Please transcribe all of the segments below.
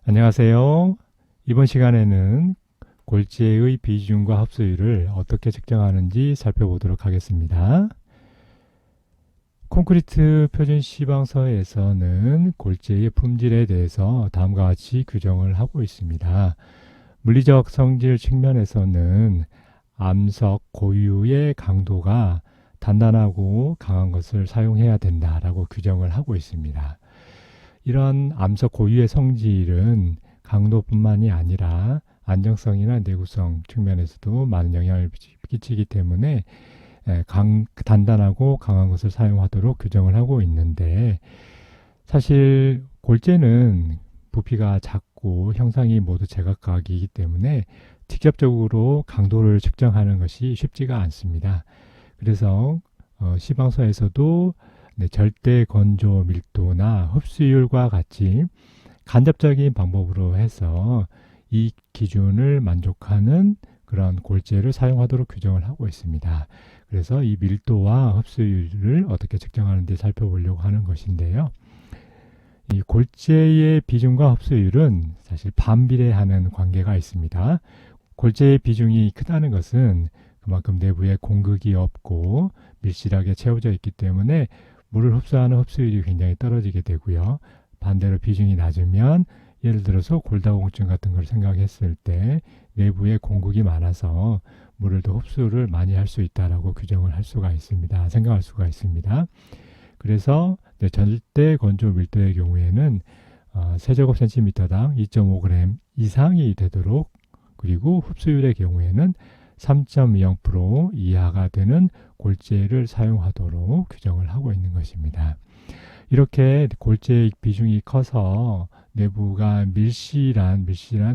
안녕하세요. 이번 시간에는 골재의 비중과 흡수율을 어떻게 측정하는지 살펴보도록 하겠습니다. 콘크리트 표준 시방서에서는 골재의 품질에 대해서 다음과 같이 규정을 하고 있습니다. 물리적 성질 측면에서는 암석 고유의 강도가 단단하고 강한 것을 사용해야 된다라고 규정을 하고 있습니다. 이런 암석 고유의 성질은 강도뿐만이 아니라 안정성이나 내구성 측면에서도 많은 영향을 끼치기 때문에 단단하고 강한 것을 사용하도록 규정을 하고 있는데, 사실 골재는 부피가 작고 형상이 모두 제각각이기 때문에 직접적으로 강도를 측정하는 것이 쉽지가 않습니다. 그래서 시방서에서도 절대 건조 밀도나 흡수율과 같이 간접적인 방법으로 해서 이 기준을 만족하는 그런 골재를 사용하도록 규정을 하고 있습니다. 그래서 이 밀도와 흡수율을 어떻게 측정하는지 살펴보려고 하는 것인데요. 이 골재의 비중과 흡수율은 사실 반비례하는 관계가 있습니다. 골재의 비중이 크다는 것은 그만큼 내부에 공극이 없고 밀실하게 채워져 있기 때문에 물을 흡수하는 흡수율이 굉장히 떨어지게 되고요. 반대로 비중이 낮으면 예를 들어서 골다공증 같은 걸 생각했을 때 내부에 공극이 많아서 물을 더 흡수를 많이 할 수 있다라고 규정을 할 수가 있습니다. 생각할 수가 있습니다. 그래서 절대 건조 밀도의 경우에는 세제곱센티미터당 2.5g 이상이 되도록, 그리고 흡수율의 경우에는 3.0% 이하가 되는 골재를 사용하도록 규정을 하고 있는 것입니다. 이렇게 골재의 비중이 커서 내부가 밀실한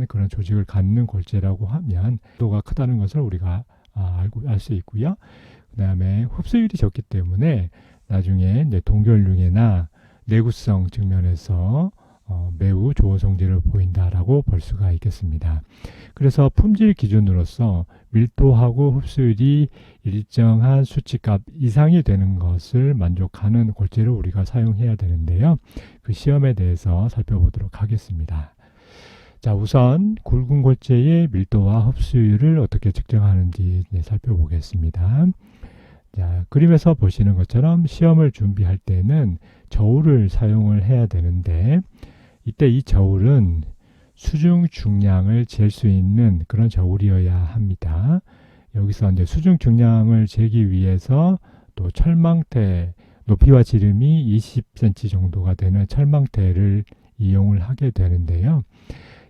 그런 조직을 갖는 골재라고 하면 도가 크다는 것을 우리가 알 수 있고요. 그 다음에 흡수율이 적기 때문에 나중에 동결융해나 내구성 측면에서 매우 좋은 성질을 보인다라고 볼 수가 있겠습니다. 그래서 품질 기준으로서 밀도하고 흡수율이 일정한 수치값 이상이 되는 것을 만족하는 골재를 우리가 사용해야 되는데요. 그 시험에 대해서 살펴보도록 하겠습니다. 자, 우선 굵은 골재의 밀도와 흡수율을 어떻게 측정하는지 살펴보겠습니다. 자, 그림에서 보시는 것처럼 시험을 준비할 때는 저울을 사용을 해야 되는데, 이때 이 저울은 수중 중량을 잴 수 있는 그런 저울이어야 합니다. 여기서 이제 수중 중량을 재기 위해서 또 철망대, 높이와 지름이 20cm 정도가 되는 철망대를 이용을 하게 되는데요.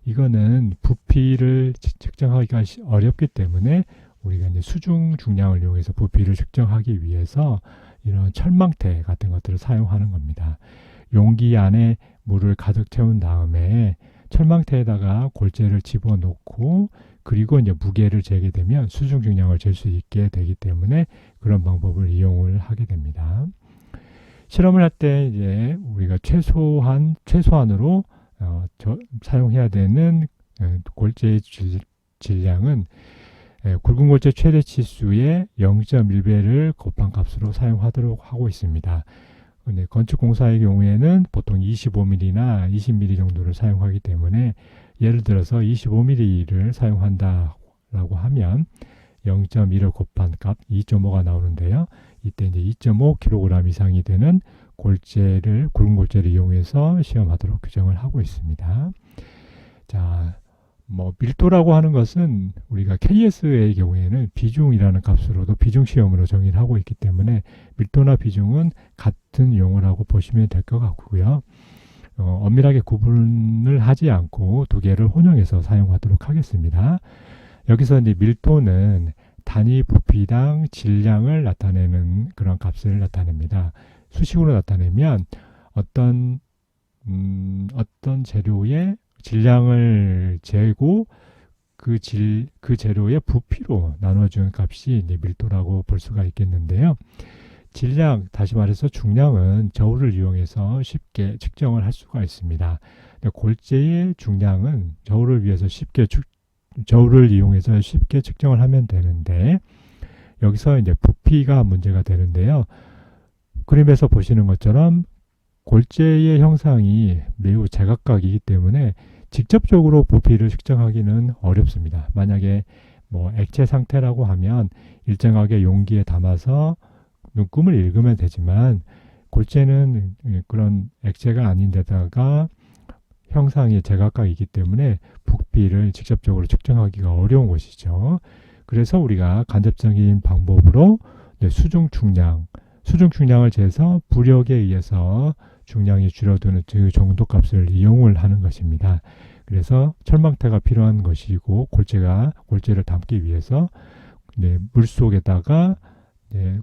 이거는 부피를 측정하기가 어렵기 때문에 우리가 이제 수중 중량을 이용해서 부피를 측정하기 위해서 이런 철망대 같은 것들을 사용하는 겁니다. 용기 안에 물을 가득 채운 다음에 철망대에다가 골재를 집어넣고, 그리고 이제 무게를 재게 되면 수중 중량을 잴 수 있게 되기 때문에 그런 방법을 이용을 하게 됩니다. 실험을 할 때 이제 우리가 최소한으로 사용해야 되는 골재의 질량은 굵은 골재 최대 치수의 0.1배를 곱한 값으로 사용하도록 하고 있습니다. 건축 공사의 경우에는 보통 25mm나 20mm 정도를 사용하기 때문에, 예를 들어서 25mm를 사용한다라고 하면 0.1을 곱한 값 2.5가 나오는데요. 이때 이제 2.5kg 이상이 되는 굵은 골재를 이용해서 시험하도록 규정을 하고 있습니다. 자, 밀도라고 하는 것은 우리가 KS의 경우에는 비중이라는 값으로도 비중 시험으로 정의를 하고 있기 때문에 밀도나 비중은 같은 용어라고 보시면 될 것 같고요. 엄밀하게 구분을 하지 않고 두 개를 혼용해서 사용하도록 하겠습니다. 여기서 이제 밀도는 단위 부피당 질량을 나타내는 그런 값을 나타냅니다. 수식으로 나타내면 어떤 재료의 질량을 재고 그 재료의 부피로 나눠준 값이 이제 밀도라고 볼 수가 있겠는데요. 질량, 다시 말해서 중량은 저울을 이용해서 쉽게 측정을 할 수가 있습니다. 골재의 중량은 저울을 이용해서 쉽게 측정을 하면 되는데, 여기서 이제 부피가 문제가 되는데요. 그림에서 보시는 것처럼 골재의 형상이 매우 제각각이기 때문에 직접적으로 부피를 측정하기는 어렵습니다. 만약에 뭐 액체 상태라고 하면 일정하게 용기에 담아서 눈금을 읽으면 되지만 골재는 그런 액체가 아닌데다가 형상이 제각각이기 때문에 부피를 직접적으로 측정하기가 어려운 것이죠. 그래서 우리가 간접적인 방법으로 수중 중량을 재서 부력에 의해서 중량이 줄어드는 그 정도 값을 이용을 하는 것입니다. 그래서 철망태가 필요한 것이고 골재를 담기 위해서 물속에다가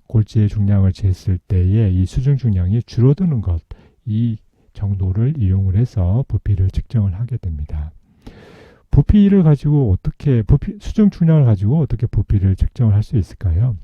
골재의 중량을 쟀을 때에 이 수중 중량이 줄어드는 것, 이 정도를 이용을 해서 부피를 측정을 하게 됩니다. 부피를 가지고 수중 중량을 가지고 어떻게 부피를 측정을 할 수 있을까요?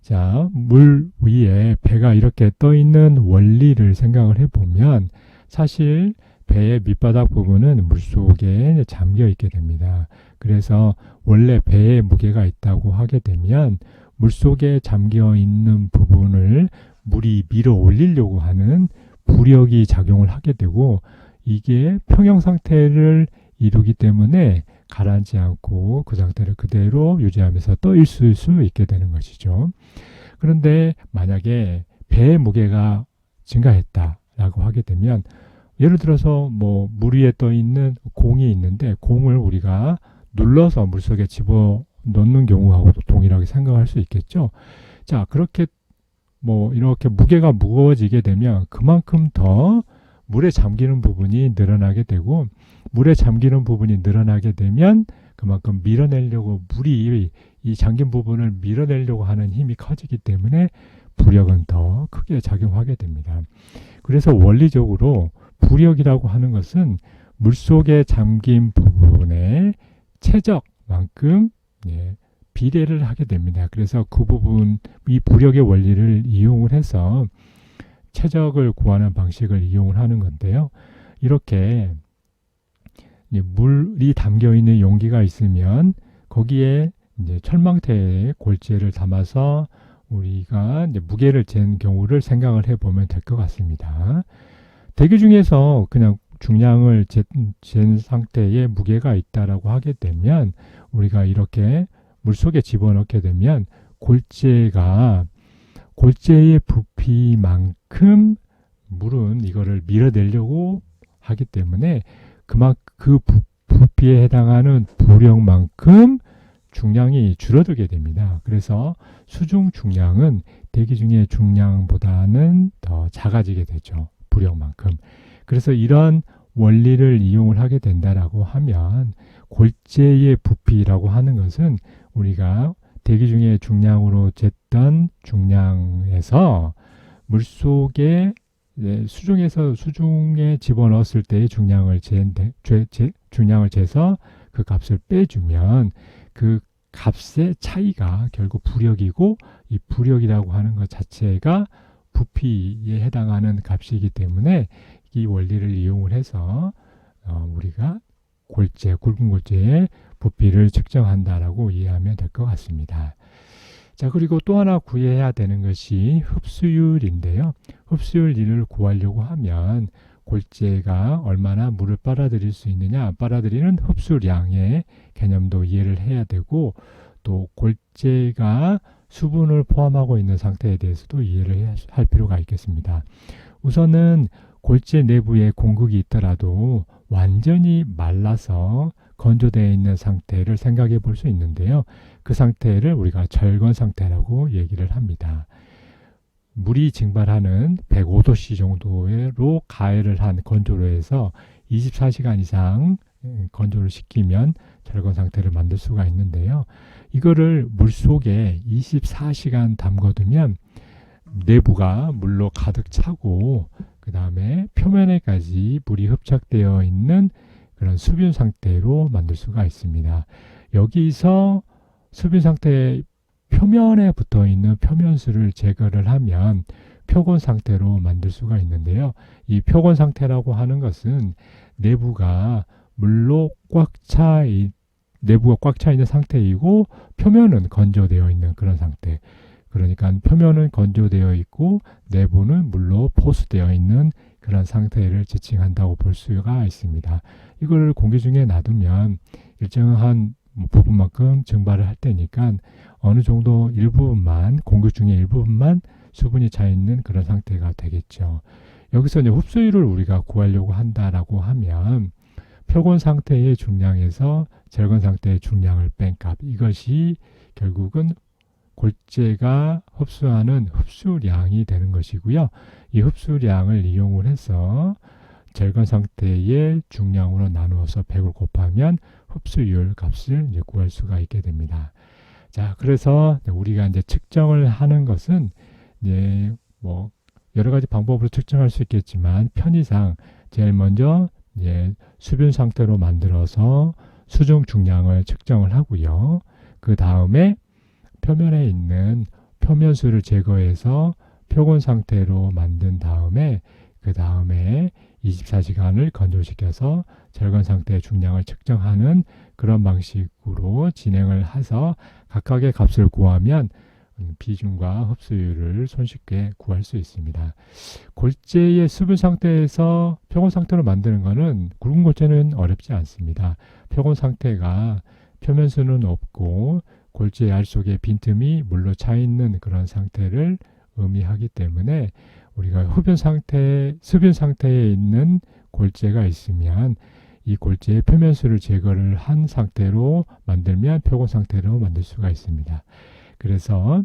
자, 물 위에 배가 이렇게 떠 있는 원리를 생각을 해보면 사실 배의 밑바닥 부분은 물속에 잠겨 있게 됩니다. 그래서 원래 배에 무게가 있다고 하게 되면 물속에 잠겨 있는 부분을 물이 밀어 올리려고 하는 부력이 작용을 하게 되고 이게 평형 상태를 이루기 때문에 가라앉지 않고 그 상태를 그대로 유지하면서 떠 있을 수 있게 되는 것이죠. 그런데 만약에 배의 무게가 증가했다라고 하게 되면 예를 들어서 뭐 물 위에 떠 있는 공이 있는데 공을 우리가 눌러서 물속에 집어 넣는 경우하고도 동일하게 생각할 수 있겠죠. 자, 그렇게 이렇게 무게가 무거워지게 되면 그만큼 더 물에 잠기는 부분이 늘어나게 되고 물에 잠기는 부분이 늘어나게 되면 그만큼 밀어내려고 물이 이 잠긴 부분을 밀어내려고 하는 힘이 커지기 때문에 부력은 더 크게 작용하게 됩니다. 그래서 원리적으로 부력이라고 하는 것은 물속에 잠긴 부분의 최적만큼 비례를 하게 됩니다. 그래서 그 부분, 이 부력의 원리를 이용을 해서 최적을 구하는 방식을 이용을 하는 건데요. 이렇게 물이 담겨 있는 용기가 있으면 거기에 철망태에 골재를 담아서 우리가 무게를 잰 경우를 생각을 해보면 될 것 같습니다. 대기 중에서 그냥 중량을 잰 상태에 무게가 있다라고 하게 되면 우리가 이렇게 물속에 집어넣게 되면 골재의 부피만큼 물은 이거를 밀어내려고 하기 때문에 그 부피에 해당하는 부력만큼 중량이 줄어들게 됩니다. 그래서 수중 중량은 대기 중의 중량보다는 더 작아지게 되죠. 부력만큼. 그래서 이런 원리를 이용을 하게 된다라고 하면 골재의 부피라고 하는 것은 우리가 대기 중의 중량으로 쟀던 중량에서 물속에 수중에 집어넣었을 때의 중량을 재서 그 값을 빼주면 그 값의 차이가 결국 부력이고 이 부력이라고 하는 것 자체가 부피에 해당하는 값이기 때문에 이 원리를 이용을 해서 우리가 굵은 골재의 부피를 측정한다라고 이해하면 될 것 같습니다. 자, 그리고 또 하나 구해야 되는 것이 흡수율인데요. 흡수율을 구하려고 하면 골재가 얼마나 물을 빨아들일 수 있느냐, 빨아들이는 흡수량의 개념도 이해를 해야 되고 또 골재가 수분을 포함하고 있는 상태에 대해서도 이해를 할 필요가 있겠습니다. 우선은 골재 내부에 공극이 있더라도 완전히 말라서 건조되어 있는 상태를 생각해 볼 수 있는데요. 그 상태를 우리가 절건 상태라고 얘기를 합니다. 물이 증발하는 105도씨 정도로 가열을 한 건조로에서 24시간 이상 건조를 시키면 절건 상태를 만들 수가 있는데요. 이거를 물속에 24시간 담궈두면 내부가 물로 가득 차고 그 다음에 표면에까지 물이 흡착되어 있는 그런 수분 상태로 만들 수가 있습니다. 여기서 수분 상태의 표면에 붙어 있는 표면수를 제거를 하면 표건 상태로 만들 수가 있는데요. 이 표건 상태라고 하는 것은 내부가 물로 내부가 꽉 차 있는 상태이고 표면은 건조되어 있는 그런 상태. 그러니까 표면은 건조되어 있고 내부는 물로 포수되어 있는 그런 상태를 지칭한다고 볼 수가 있습니다. 이걸 공기 중에 놔두면 일정한 부분만큼 증발을 할 때니까 어느 정도 일부분만, 공기 중에 일부분만 수분이 차 있는 그런 상태가 되겠죠. 여기서 이제 흡수율을 우리가 구하려고 한다라고 하면 표본 상태의 중량에서 절건 상태의 중량을 뺀 값, 이것이 결국은 골재가 흡수하는 흡수량이 되는 것이고요. 이 흡수량을 이용을 해서 절건 상태의 중량으로 나누어서 100을 곱하면 흡수율 값을 이제 구할 수가 있게 됩니다. 자, 그래서 우리가 이제 측정을 하는 것은 이제 뭐 여러 가지 방법으로 측정할 수 있겠지만 편의상 제일 먼저 이제 수분 상태로 만들어서 수중 중량을 측정을 하고요. 그 다음에 표면에 있는 표면수를 제거해서 표본 상태로 만든 다음에 그 다음에 24시간을 건조시켜서 절건 상태의 중량을 측정하는 그런 방식으로 진행을 해서 각각의 값을 구하면 비중과 흡수율을 손쉽게 구할 수 있습니다. 골재의 수분 상태에서 표본 상태로 만드는 것은 굵은 골재는 어렵지 않습니다. 표본 상태가 표면수는 없고 골재의 알 속에 빈틈이 물로 차 있는 그런 상태를 의미하기 때문에 우리가 흡연 상태, 수분 상태에 있는 골재가 있으면 이 골재의 표면수를 제거를 한 상태로 만들면 표본 상태로 만들 수가 있습니다. 그래서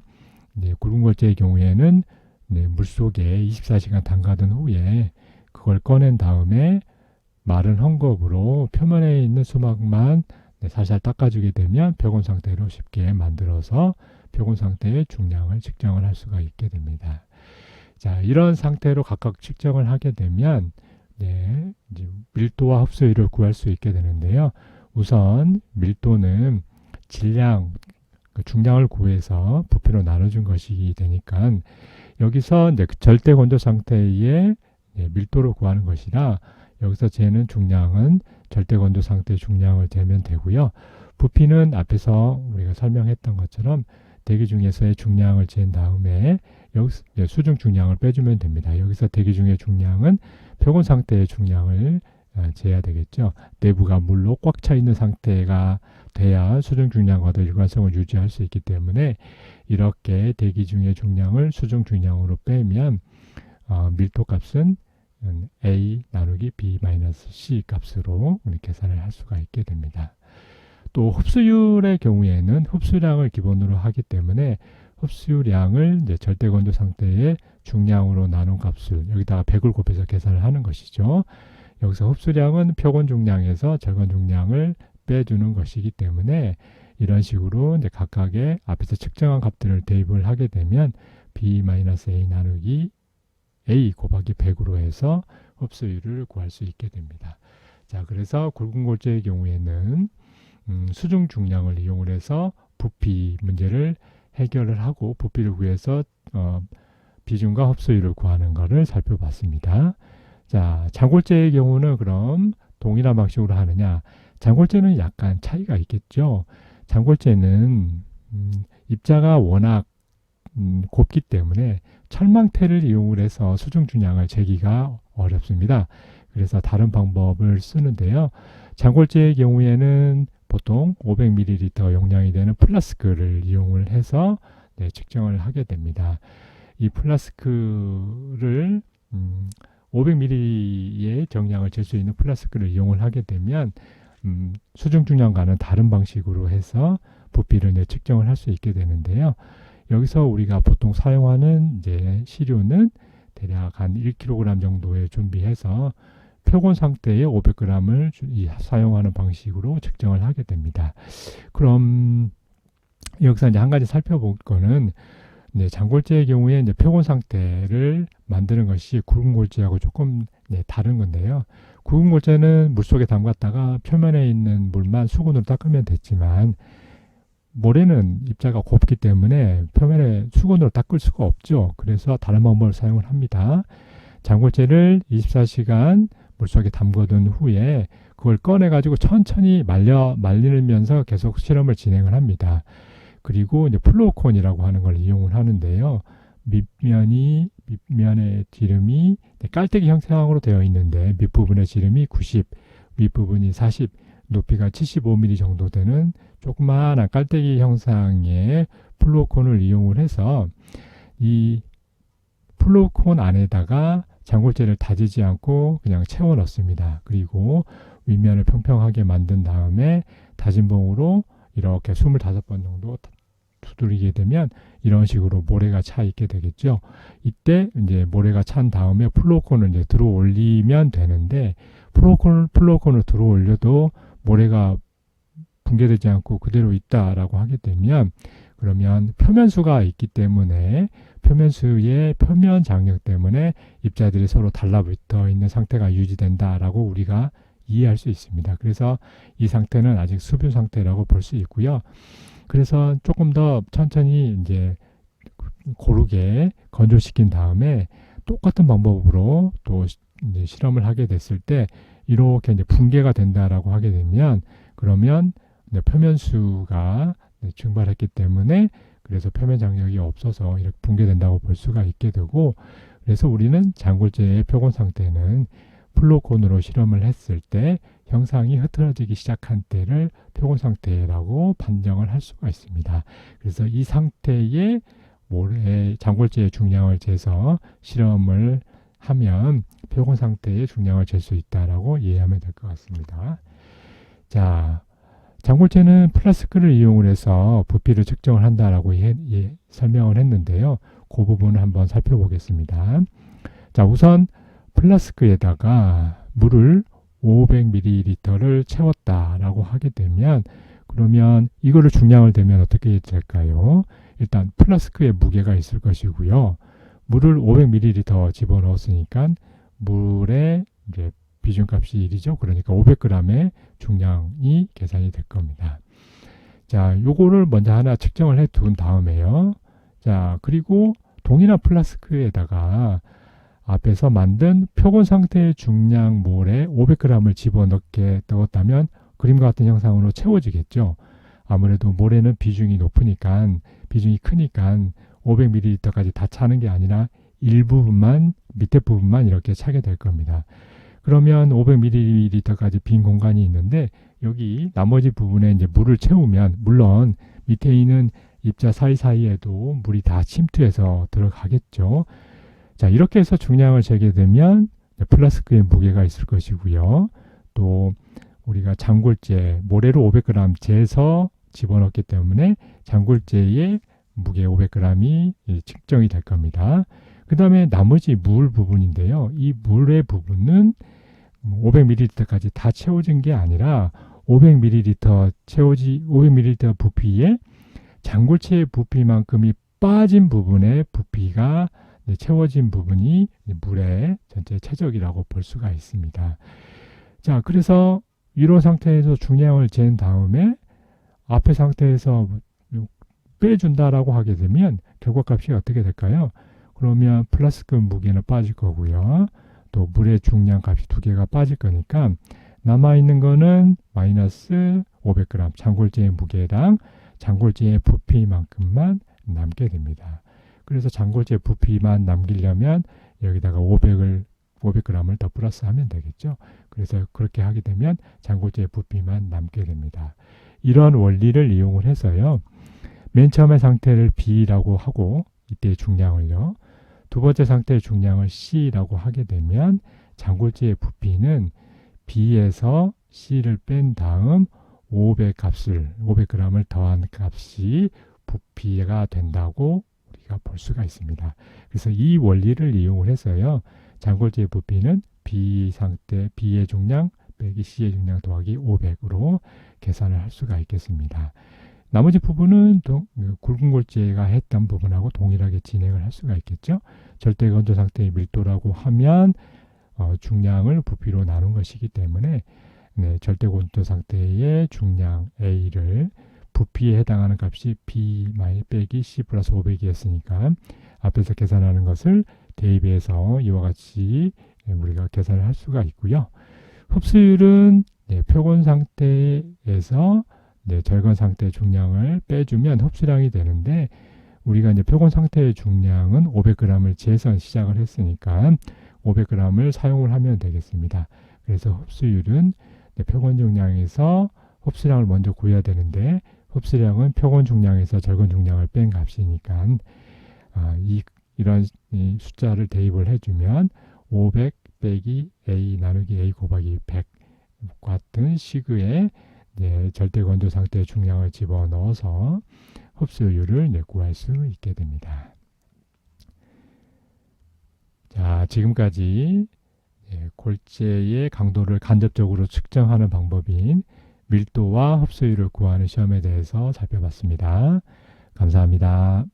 굵은 골재의 경우에는 물속에 24시간 담가둔 후에 그걸 꺼낸 다음에 마른 헝겊으로 표면에 있는 수막만 살살 닦아주게 되면 표본 상태로 쉽게 만들어서 표본 상태의 중량을 측정을 할 수가 있게 됩니다. 자, 이런 상태로 각각 측정을 하게 되면 이제 밀도와 흡수율을 구할 수 있게 되는데요. 우선 밀도는 질량, 중량을 구해서 부피로 나눠준 것이 되니까 여기서 이제 절대 건조 상태의 밀도를 구하는 것이라 여기서 재는 중량은 절대 건조 상태의 중량을 재면 되고요. 부피는 앞에서 우리가 설명했던 것처럼 대기 중에서의 중량을 잰 다음에 여기서 수중 중량을 빼주면 됩니다. 여기서 대기 중의 중량은 표본 상태의 중량을 재야 되겠죠. 내부가 물로 꽉 차 있는 상태가 돼야 수중 중량과도 일관성을 유지할 수 있기 때문에 이렇게 대기 중의 중량을 수중 중량으로 빼면 밀도 값은 A 나누기 B-C 값으로 계산을 할 수가 있게 됩니다. 또 흡수율의 경우에는 흡수량을 기본으로 하기 때문에 흡수량을 이제 절대 건조 상태의 중량으로 나눈 값을 여기다가 100을 곱해서 계산을 하는 것이죠. 여기서 흡수량은 표본 중량에서 절건 중량을 빼주는 것이기 때문에 이런 식으로 이제 각각의 앞에서 측정한 값들을 대입을 하게 되면 B-A 나누기 A 곱하기 100으로 해서 흡수율을 구할 수 있게 됩니다. 자, 그래서 굵은 골재의 경우에는 수중 중량을 이용을 해서 부피 문제를 해결을 하고 부피를 구해서 비중과 흡수율을 구하는 것을 살펴봤습니다. 자, 장골재의 경우는 그럼 동일한 방식으로 하느냐? 장골재는 약간 차이가 있겠죠. 장골재는 입자가 워낙 곱기 때문에 철망태를 이용을 해서 수중 중량을 재기가 어렵습니다. 그래서 다른 방법을 쓰는데요. 장골재의 경우에는 보통 500ml 용량이 되는 플라스크를 이용을 해서 측정을 하게 됩니다. 이 플라스크를 500ml의 정량을 잴 수 있는 플라스크를 이용을 하게 되면 수중 중량과는 다른 방식으로 해서 부피를 측정을 할 수 있게 되는데요. 여기서 우리가 보통 사용하는 이제 시료는 대략 한 1kg 정도에 준비해서 표본 상태의 500g을 사용하는 방식으로 측정을 하게 됩니다. 그럼 여기서 이제 한 가지 살펴볼 거는 장골재의 경우에 이제 표본 상태를 만드는 것이 굵은 골재하고 조금 다른 건데요. 굵은 골재는 물속에 담갔다가 표면에 있는 물만 수건으로 닦으면 됐지만 모래는 입자가 곱기 때문에 표면에 수건으로 닦을 수가 없죠. 그래서 다른 방법을 사용을 합니다. 장골재를 24시간 물속에 담궈둔 후에 그걸 꺼내가지고 천천히 말리면서 계속 실험을 진행을 합니다. 그리고 이제 플로우콘이라고 하는 걸 이용을 하는데요. 밑면의 지름이 깔때기 형상으로 되어 있는데 밑부분의 지름이 90, 윗부분이 40, 높이가 75mm 정도 되는 조그마한 깔때기 형상의 플로우콘을 이용을 해서 이 플로우콘 안에다가 장골재를 다지지 않고 그냥 채워 넣습니다. 그리고 윗면을 평평하게 만든 다음에 다진 봉으로 이렇게 25번 정도 두드리게 되면 이런 식으로 모래가 차 있게 되겠죠. 이때 이제 모래가 찬 다음에 플로우콘을 이제 들어 올리면 되는데 플로우콘을 들어 올려도 모래가 붕괴되지 않고 그대로 있다라고 하게 되면 그러면 표면수가 있기 때문에 표면수의 표면 장력 때문에 입자들이 서로 달라붙어 있는 상태가 유지된다라고 우리가 이해할 수 있습니다. 그래서 이 상태는 아직 수분 상태라고 볼 수 있고요. 그래서 조금 더 천천히 이제 고르게 건조시킨 다음에 똑같은 방법으로 또 이제 실험을 하게 됐을 때 이렇게 이제 붕괴가 된다라고 하게 되면 그러면 표면수가 증발했기 때문에 그래서 표면 장력이 없어서 이렇게 붕괴된다고 볼 수가 있게 되고 그래서 우리는 장골재의 표본 상태는 플로우콘으로 실험을 했을 때 형상이 흐트러지기 시작한 때를 표본 상태라고 판정을 할 수가 있습니다. 그래서 이 상태의 장골재의 중량을 재서 실험을 하면 표본 상태의 중량을 잴 수 있다라고 이해하면 될 것 같습니다. 자, 장골재는 플라스크를 이용을 해서 부피를 측정을 한다라고 설명을 했는데요. 그 부분을 한번 살펴보겠습니다. 자, 우선 플라스크에다가 물을 500ml를 채웠다라고 하게 되면 그러면 이거를 중량을 대면 어떻게 될까요? 일단 플라스크에 무게가 있을 것이고요. 물을 500ml 집어넣었으니까 물의 이제 비중값이 1이죠. 그러니까 500g의 중량이 계산이 될 겁니다. 자, 요거를 먼저 하나 측정을 해 둔 다음에요. 자, 그리고 동일한 플라스크에다가 앞에서 만든 표본 상태의 중량 몰에 500g을 집어넣게 넣었다면 그림과 같은 형상으로 채워지겠죠. 아무래도 모래는 비중이 높으니까 비중이 크니까 500ml까지 다 차는 게 아니라 일부분만 밑에 부분만 이렇게 차게 될 겁니다. 그러면 500ml까지 빈 공간이 있는데 여기 나머지 부분에 이제 물을 채우면 물론 밑에 있는 입자 사이사이에도 물이 다 침투해서 들어가겠죠. 자, 이렇게 해서 중량을 재게 되면 플라스크에 무게가 있을 것이고요. 또 우리가 장골재 모래로 500g 재서 집어넣기 때문에 장골재의 무게 500g이 측정이 될 겁니다. 그 다음에 나머지 물 부분인데요. 이 물의 부분은 500ml까지 다 채워진 게 아니라 500ml 부피에 장골재의 부피만큼이 빠진 부분의 부피가 채워진 부분이 물의 전체 최적이라고 볼 수가 있습니다. 자, 그래서 이런 상태에서 중량을 잰 다음에 앞의 상태에서 빼준다라고 하게 되면 결과값이 어떻게 될까요? 그러면 플라스크 무게는 빠질 거고요. 또 물의 중량 값이 두 개가 빠질 거니까 남아있는 거는 마이너스 500g 장골재의 무게랑 장골재의 부피만큼만 남게 됩니다. 그래서 장골재 부피만 남기려면 여기다가 500g을 더 플러스하면 되겠죠. 그래서 그렇게 하게 되면 장골재 부피만 남게 됩니다. 이러한 원리를 이용을 해서요. 맨 처음의 상태를 B라고 하고 이때의 중량을요. 두 번째 상태의 중량을 C라고 하게 되면 장골재의 부피는 B에서 C를 뺀 다음 500g을 더한 값이 부피가 된다고 우리가 볼 수가 있습니다. 그래서 이 원리를 이용을 해서요. 장골재의 부피는 B 상태 B의 중량 빼기 C의 중량 더하기 500으로 계산을 할 수가 있겠습니다. 나머지 부분은 굵은 골재가 했던 부분하고 동일하게 진행을 할 수가 있겠죠. 절대 건조 상태의 밀도라고 하면 중량을 부피로 나눈 것이기 때문에 절대 건조 상태의 중량 A를 부피에 해당하는 값이 B 빼기 C 플러스 500이었으니까 앞에서 계산하는 것을 대입해서 이와 같이 우리가 계산을 할 수가 있고요. 흡수율은 표본 상태에서 절건 상태 중량을 빼주면 흡수량이 되는데 우리가 이제 표본 상태의 중량은 500g을 재선 시작을 했으니까 500g을 사용을 하면 되겠습니다. 그래서 흡수율은 표본 중량에서 흡수량을 먼저 구해야 되는데 흡수량은 표본 중량에서 절건 중량을 뺀 값이니까 이런 숫자를 대입을 해주면 500 빼기 A 나누기 A 곱하기 100 같은 식의 절대 건조 상태의 중량을 집어넣어서 흡수율을 구할 수 있게 됩니다. 자, 지금까지 골재의 강도를 간접적으로 측정하는 방법인 밀도와 흡수율을 구하는 시험에 대해서 살펴봤습니다. 감사합니다.